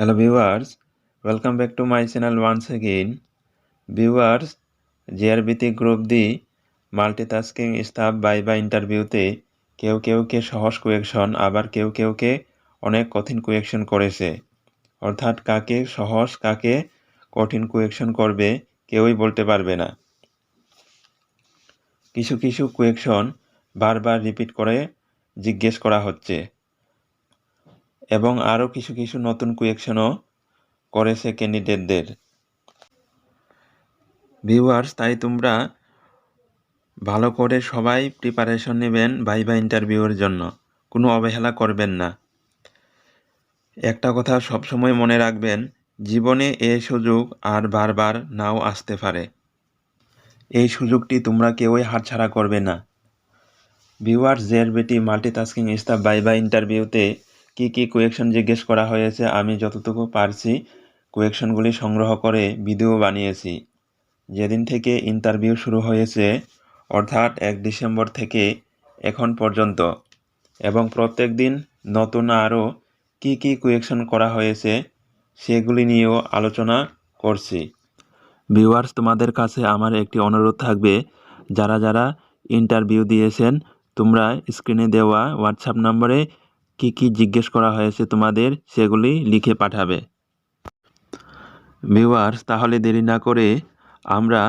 Hello viewers, welcome back to my channel once again. Viewers, JRBT group D multitasking staff viva ইন্টারভিউতে কেউ সহজ question আবার কেউ অনেক কঠিন কোয়েকশন করেছে। অর্থাৎ কাকে সহজ কাকে কঠিন কোয়েকশন করবে কেউই বলতে পারবে না। কিছু কোয়েকশন বারবার রিপিট করে জিজ্ঞেস করা হচ্ছে এবং আরও কিছু নতুন কোয়েকশনও করেছে ক্যান্ডিডেটদের। ভিউয়ার্স, তাই তোমরা ভালো করে সবাই প্রিপারেশন নেবেন ভাইভা ইন্টারভিউয়ের জন্য, কোনো অবহেলা করবেন না। একটা কথা সবসময় মনে রাখবেন, জীবনে এই সুযোগ আর বারবার নাও আসতে পারে। এই সুযোগটি তোমরা কেউই হাতছাড়া করবে না। Viewers, JRBT multitasking staff viva ইন্টারভিউতে কি কোয়েকশন জিজ্ঞেস করা হয়েছে আমি যতটুকু পারছি কোয়েকশনগুলি সংগ্রহ করে ভিডিও বানিয়েছি। যেদিন থেকে ইন্টারভিউ শুরু হয়েছে অর্থাৎ 1 ডিসেম্বর থেকে এখন পর্যন্ত এবং প্রত্যেক দিন নতুন আরও কি কোয়েকশন করা হয়েছে সেগুলি নিয়েও আলোচনা করছি। ভিউয়ার্স, তোমাদের কাছে আমার একটি অনুরোধ থাকবে, যারা ইন্টারভিউ দিয়েছেন তোমরা স্ক্রিনে দেওয়া হোয়াটসঅ্যাপ নম্বরে কি জিজ্ঞেস করা হয়েছে তোমাদের সেগুলি লিখে পাঠাবে। ভিউয়ার্স, তাহলে দেরি না করে আমরা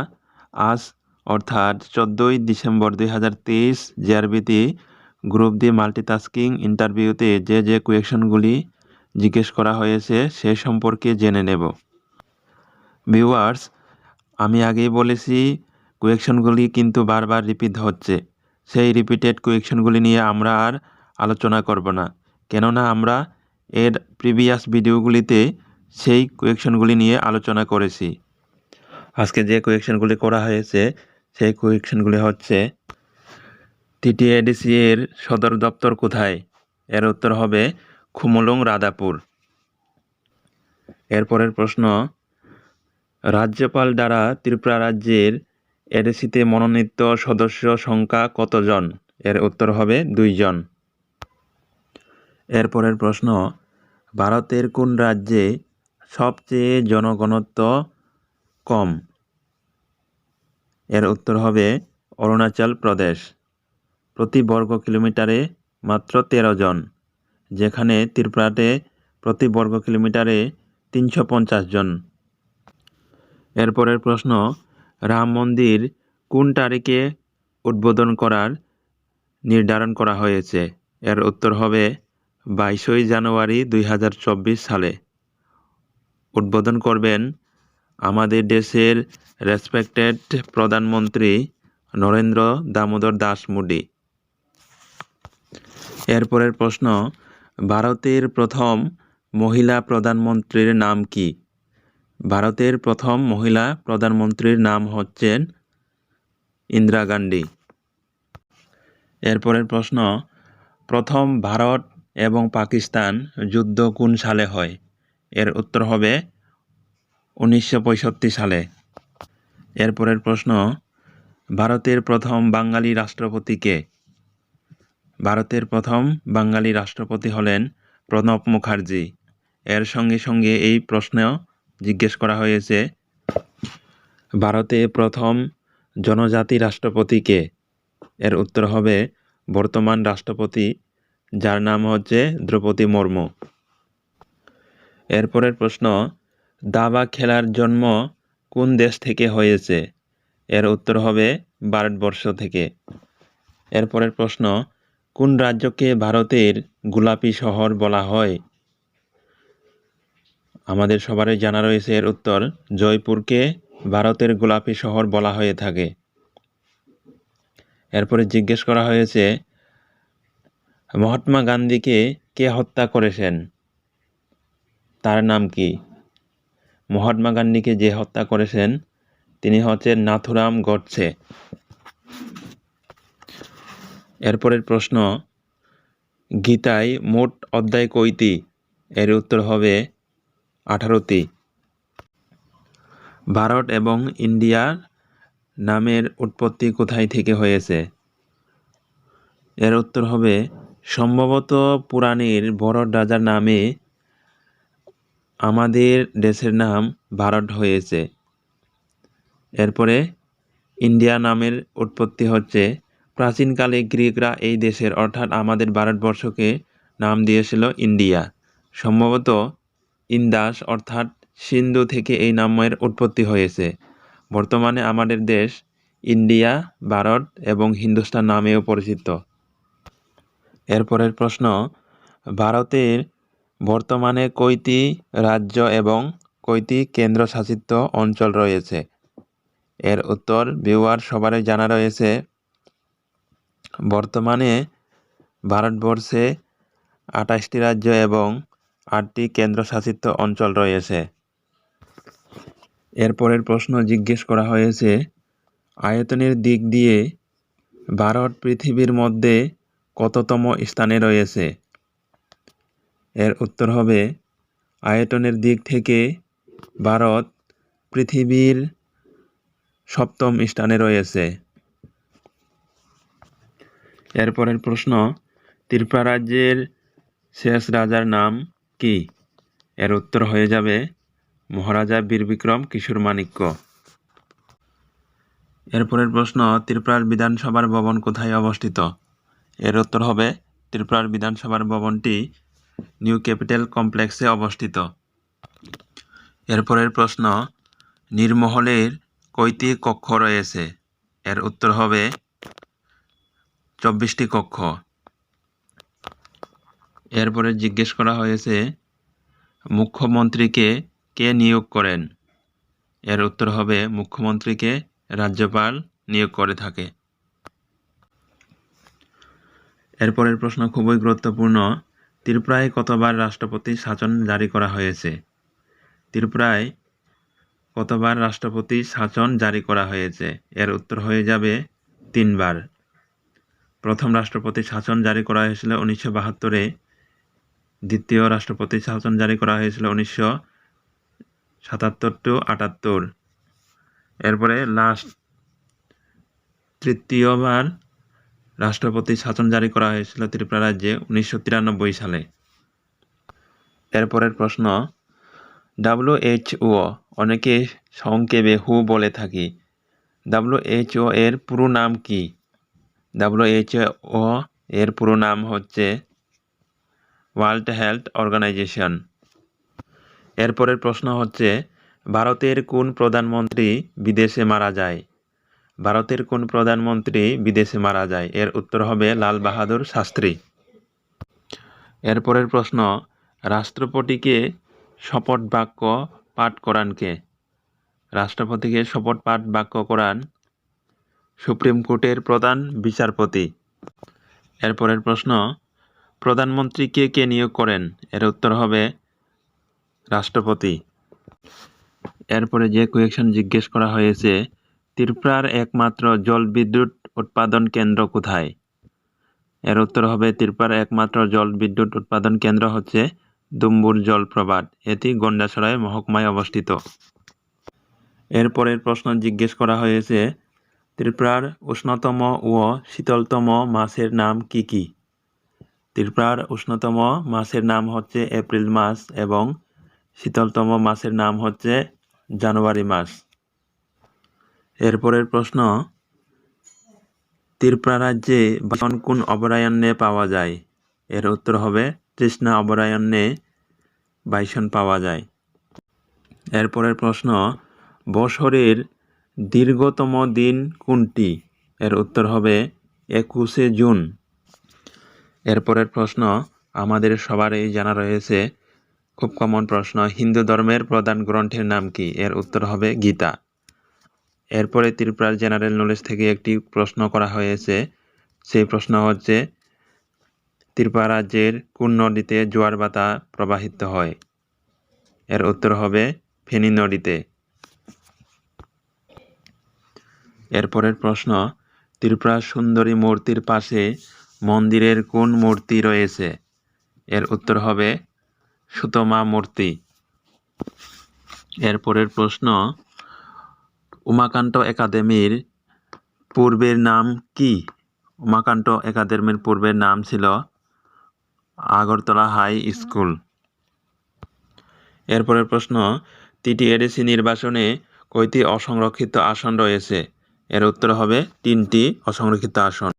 আজ অর্থাৎ 14 December 2023 JRBT group D multitasking ইন্টারভিউতে যে কোয়েকশনগুলি জিজ্ঞেস করা হয়েছে সে সম্পর্কে জেনে নেব। ভিউয়ার্স, আমি আগেই বলেছি কোয়েকশনগুলি কিন্তু বারবার রিপিট হচ্ছে। সেই রিপিটেড কোয়েকশনগুলি নিয়ে আমরা আর আলোচনা করব না, কেননা আমরা এর প্রিভিয়াস ভিডিওগুলিতে সেই কোয়েকশনগুলি নিয়ে আলোচনা করেছি। আজকে যে কোয়েকশনগুলি করা হয়েছে সেই কোয়েকশনগুলি হচ্ছে, টিটিএডিসি এর সদর দপ্তর কোথায়? এর উত্তর হবে খুমুলুং রাধাপুর। এরপরের প্রশ্ন, রাজ্যপাল দ্বারা ত্রিপুরা রাজ্যের এডিসিতে মনোনীত সদস্য সংখ্যা কতজন? এর উত্তর হবে 2 জন। এরপরের প্রশ্ন, ভারতের কোন রাজ্যে সবচেয়ে জনঘনত্ব কম? এর উত্তর হবে অরুণাচল প্রদেশ। প্রতি বর্গ কিলোমিটারে মাত্র 13 জন, যেখানে ত্রিপুরাতে প্রতি বর্গ কিলোমিটারে 350 জন। এরপরের প্রশ্ন, রাম মন্দির কোন তারিখে উদ্বোধন করার নির্ধারণ করা হয়েছে? এর উত্তর হবে 22 জানুয়ারি 2024 সালে। উদ্বোধন করবেন আমাদের দেশের রেসপেক্টেড প্রধানমন্ত্রী নরেন্দ্র দামোদর দাস মোদি। এরপরের প্রশ্ন, ভারতের প্রথম মহিলা প্রধানমন্ত্রীর নাম কি? ভারতের প্রথম মহিলা প্রধানমন্ত্রীর নাম হচ্ছেন ইন্দিরা গান্ধী। এরপরের প্রশ্ন, প্রথম ভারত এবং পাকিস্তান যুদ্ধ কোন সালে হয়? এর উত্তর হবে 1965 সালে। এরপরের প্রশ্ন, ভারতের প্রথম বাঙালি রাষ্ট্রপতি কে? ভারতের প্রথম বাঙালি রাষ্ট্রপতি হলেন প্রণব মুখার্জি। এর সঙ্গে এই প্রশ্ন জিজ্ঞেস করা হয়েছে, ভারতে প্রথম জনজাতি রাষ্ট্রপতি কে? এর উত্তর হবে বর্তমান রাষ্ট্রপতি, যার নাম হচ্ছে দ্রৌপদী মুর্মু। এরপরের প্রশ্ন, দাবা খেলার জন্ম কোন দেশ থেকে হয়েছে? এর উত্তর হবে ভারতবর্ষ থেকে। এরপরের প্রশ্ন, কোন রাজ্যকে ভারতের গোলাপি শহর বলা হয়? আমাদের সবারই জানা রয়েছে এর উত্তর, জয়পুরকে ভারতের গোলাপি শহর বলা হয়ে থাকে। এরপরে জিজ্ঞেস করা হয়েছে, মহাত্মা গান্ধীকে কে হত্যা করেছেন? তার নাম কি? মহাত্মা গান্ধীকে যে হত্যা করেছেন তিনি হচ্ছেন নাথুরাম গডসে। এরপরের প্রশ্ন, গীতায় মোট অধ্যায় কয়টি? এর উত্তর হবে 18টি। ভারত এবং ইন্ডিয়া নামের উৎপত্তি কোথায় থেকে হয়েছে? এর উত্তর হবে সম্ভবত পুরাণের বড় রাজার নামে আমাদের দেশের নাম ভারত হয়েছে। এরপরে ইন্ডিয়া নামের উৎপত্তি হচ্ছে প্রাচীনকালে গ্রিকরা এই দেশের অর্থাৎ আমাদের ভারতবর্ষকে নাম দিয়েছিল ইন্ডিয়া। সম্ভবত ইন্দাস অর্থাৎ সিন্ধু থেকে এই নামের উৎপত্তি হয়েছে। বর্তমানে আমাদের দেশ ইন্ডিয়া, ভারত এবং হিন্দুস্তান নামেও পরিচিত। এরপরের প্রশ্ন, ভারতের বর্তমানে কয়টি রাজ্য এবং কয়টি কেন্দ্রশাসিত অঞ্চল রয়েছে? এর উত্তর ভিউয়ার সবারই জানা রয়েছে। বর্তমানে ভারতবর্ষে 28টি রাজ্য এবং 8টি কেন্দ্রশাসিত অঞ্চল রয়েছে। এরপরের প্রশ্ন জিজ্ঞেস করা হয়েছে, আয়তনের দিক দিয়ে ভারত পৃথিবীর মধ্যে কততম স্থানে রয়েছে? এর উত্তর হবে, আয়তনের দিক থেকে ভারত পৃথিবীর 7ম স্থানে রয়েছে। এরপরের প্রশ্ন, ত্রিপুরা রাজ্যের শেষ রাজার নাম কি? এর উত্তর হয়ে যাবে মহারাজা বীরবিক্রম কিশোর মাণিক্য। এরপরের প্রশ্ন, ত্রিপুরার বিধানসভার ভবন কোথায় অবস্থিত? এর উত্তর হবে, ত্রিপুরার বিধানসভার ভবনটি নিউ ক্যাপিটাল কমপ্লেক্সে অবস্থিত। এরপরের প্রশ্ন, নীরমহলের কয়টি কক্ষ রয়েছে? এর উত্তর হবে 24টি কক্ষ। এরপরে জিজ্ঞেস করা হয়েছে, মুখ্যমন্ত্রীকে কে নিয়োগ করেন? এর উত্তর হবে, মুখ্যমন্ত্রীকে রাজ্যপাল নিয়োগ করে থাকে। এরপরের প্রশ্ন খুবই গুরুত্বপূর্ণ, ত্রিপুরায় কতবার রাষ্ট্রপতি শাসন জারি করা হয়েছে? ত্রিপুরায় কতবার রাষ্ট্রপতি শাসন জারি করা হয়েছে? এর উত্তর হয়ে যাবে 3 বার। প্রথম রাষ্ট্রপতি শাসন জারি করা হয়েছিল 1972-এ, দ্বিতীয় রাষ্ট্রপতি শাসন জারি করা হয়েছিল 1977-78। এরপরে তৃতীয়বার রাষ্ট্রপতি শাসন জারি করা হয়েছিল ত্রিপুরা রাজ্যে 1993 সালে। এরপরের প্রশ্ন, WHO অনেকে সংক্ষেপে হু বলে থাকি। WHO এর পুরো নাম কি? WHO এর পুরো নাম হচ্ছে ওয়ার্ল্ড হেলথ অর্গানাইজেশন। এরপরের প্রশ্ন হচ্ছে, ভারতের কোন প্রধানমন্ত্রী বিদেশে মারা যায়? ভারতের কোন প্রধানমন্ত্রী বিদেশে মারা যায়? এর উত্তর হবে লাল বাহাদুর শাস্ত্রী। এরপরের প্রশ্ন, রাষ্ট্রপতিকে শপথ বাক্য পাঠ করান কে? রাষ্ট্রপতিকে শপথ পাঠ বাক্য করান সুপ্রিম কোর্টের প্রধান বিচারপতি। এরপরের প্রশ্ন, প্রধানমন্ত্রীকে কে নিয়োগ করেন? এর উত্তর হবে রাষ্ট্রপতি। এরপরে যে কোয়েশ্চন জিজ্ঞেস করা হয়েছে, ত্রিপুরার একমাত্র জলবিদ্যুৎ উৎপাদন কেন্দ্র কোথায়? এর উত্তর হবে, ত্রিপুরার একমাত্র জলবিদ্যুৎ উৎপাদন কেন্দ্র হচ্ছে দুম্বুর জলপ্রপাত। এটি গন্ডাছড়াই মহকুমায় অবস্থিত। এরপরের প্রশ্ন জিজ্ঞেস করা হয়েছে, ত্রিপুরার উষ্ণতম ও শীতলতম মাসের নাম কি কি? ত্রিপুরার উষ্ণতম মাসের নাম হচ্ছে এপ্রিল মাস এবং শীতলতম মাসের নাম হচ্ছে জানুয়ারি মাস। এরপরের প্রশ্ন, ত্রিপুরা রাজ্যে বাইসন কোন অভয়ারণ্যে পাওয়া যায়? এর উত্তর হবে তৃষ্ণা অভয়ারণ্যে বাইসন পাওয়া যায়। এরপরের প্রশ্ন, বছরের দীর্ঘতম দিন কোনটি? এর উত্তর হবে 21শে জুন। এরপরের প্রশ্ন আমাদের সবারই জানা রয়েছে, খুব কমন প্রশ্ন, হিন্দু ধর্মের প্রধান গ্রন্থের নাম কি? এর উত্তর হবে গীতা। এরপরে ত্রিপুরার জেনারেল নলেজ থেকে একটি প্রশ্ন করা হয়েছে, সেই প্রশ্ন হচ্ছে, ত্রিপুরা রাজ্যের কোন নদীতে জোয়ার বাতা প্রবাহিত হয়? এর উত্তর হবে ফেনী নদীতে। এরপরের প্রশ্ন, ত্রিপুরা সুন্দরী মূর্তির পাশে মন্দিরের কোন মূর্তি রয়েছে? এর উত্তর হবে সুতমা মূর্তি। এরপরের প্রশ্ন, উমাকান্ত একাডেমির পূর্বের নাম কি? উমাকান্ত একাডেমির পূর্বের নাম ছিল আগরতলা হাই স্কুল। এরপরের প্রশ্ন, টিটিএডিসি নির্বাচনে কয়টি অসংরক্ষিত আসন রয়েছে? এর উত্তর হবে 3টি অসংরক্ষিত আসন।